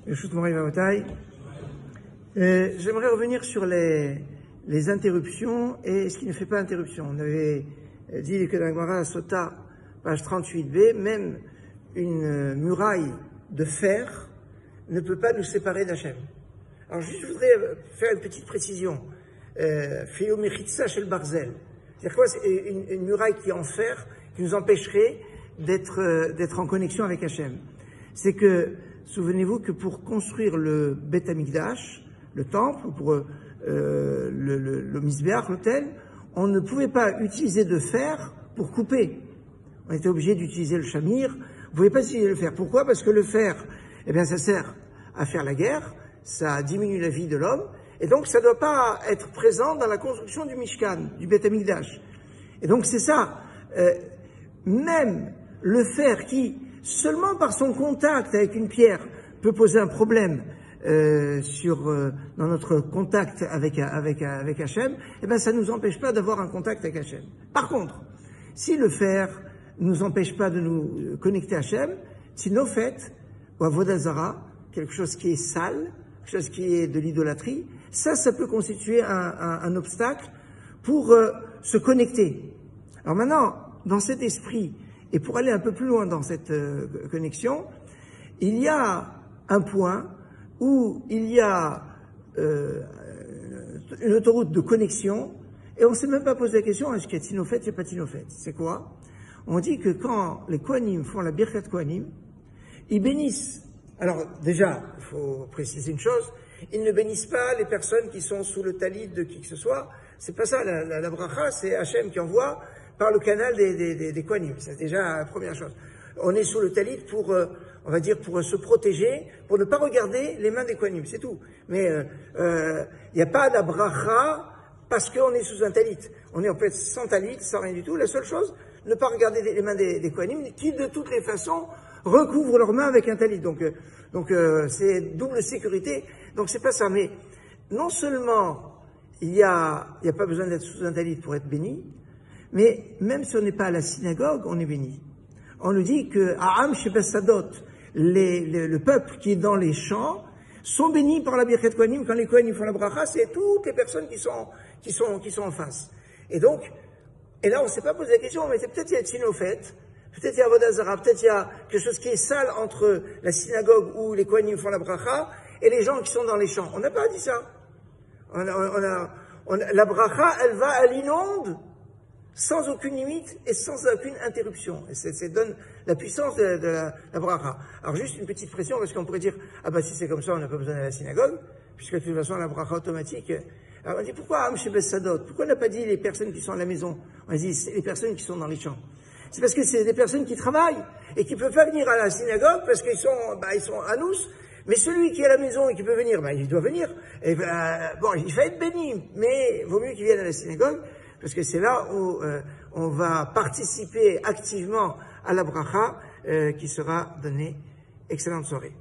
J'aimerais revenir sur les interruptions et ce qui ne fait pas interruption. On avait dit que dans la Gemara Sota, page 38b, même une muraille de fer ne peut pas nous séparer d'Hachem. Alors juste, je voudrais faire une petite précision. Féomechitsa shel barzel. C'est-à-dire quoi? C'est une muraille qui est en fer, qui nous empêcherait d'être en connexion avec Hachem. C'est que, souvenez-vous que pour construire le Beth Amikdash, le temple, ou pour le Mizbeach, l'autel, on ne pouvait pas utiliser de fer pour couper. On était obligé d'utiliser le chamir. Vous ne pouvez pas utiliser le fer. Pourquoi? Parce que le fer, eh bien, ça sert à faire la guerre, ça diminue la vie de l'homme, et donc ça ne doit pas être présent dans la construction du Mishkan, du Beth Amikdash. Et donc c'est ça. Même le fer qui, seulement par son contact avec une pierre, peut poser un problème dans notre contact avec Hachem, eh ben ça ne nous empêche pas d'avoir un contact avec Hachem. Par contre, si le fer ne nous empêche pas de nous connecter à Hachem, si nos fêtes, ou avodah zara, quelque chose qui est sale, quelque chose qui est de l'idolâtrie, ça peut constituer un obstacle pour se connecter. Alors maintenant, dans cet esprit, et pour aller un peu plus loin dans cette connexion, il y a un point où il y a une autoroute de connexion, et on ne s'est même pas posé la question, est-ce qu'il y a tinofet, il n'y a pas tinofet? C'est quoi? On dit que quand les Kohanim font la Birkat Kohanim, ils bénissent. Alors déjà, il faut préciser une chose, ils ne bénissent pas les personnes qui sont sous le talit de qui que ce soit. C'est pas ça, la bracha, c'est Hachem qui envoie par le canal des Kohanim. C'est déjà la première chose. On est sous le talit pour, on va dire, pour se protéger, pour ne pas regarder les mains des Kohanim, c'est tout. Mais il n'y a pas de bracha parce qu'on est sous un talit. On est en fait sans talit, sans rien du tout. La seule chose, ne pas regarder les mains des Kohanim, qui de toutes les façons recouvrent leurs mains avec un talit. Donc c'est double sécurité. Donc c'est pas ça. Mais non seulement il y a pas besoin d'être sous un talit pour être béni, mais même si on n'est pas à la synagogue, on est béni. On nous dit que A'am Shebesadot, le peuple qui est dans les champs, sont bénis par la Birkat Kohanim. Quand les Kohanim font la bracha, c'est toutes les personnes qui sont en face. Et là on ne s'est pas posé la question, mais peut-être il y a Tinofet, peut-être il y a avodah zara, peut-être il y a quelque chose qui est sale entre la synagogue où les Kohanim font la bracha et les gens qui sont dans les champs. On n'a pas dit ça. La bracha, elle va à l'inonde, sans aucune limite et sans aucune interruption. Et ça donne la puissance de la bracha. Alors juste une petite pression, parce qu'on pourrait dire, ah bah si c'est comme ça, on n'a pas besoin d'aller à la synagogue, puisque de toute façon la bracha automatique. Alors on dit, pourquoi Am Shebesadot? Pourquoi on n'a pas dit les personnes qui sont à la maison? On a dit, c'est les personnes qui sont dans les champs. C'est parce que c'est des personnes qui travaillent et qui ne peuvent pas venir à la synagogue parce qu'ils sont à nous. Mais celui qui est à la maison et qui peut venir, il doit venir. Et il va être béni, mais il vaut mieux qu'il vienne à la synagogue, parce que c'est là où on va participer activement à la bracha qui sera donnée. Excellente soirée.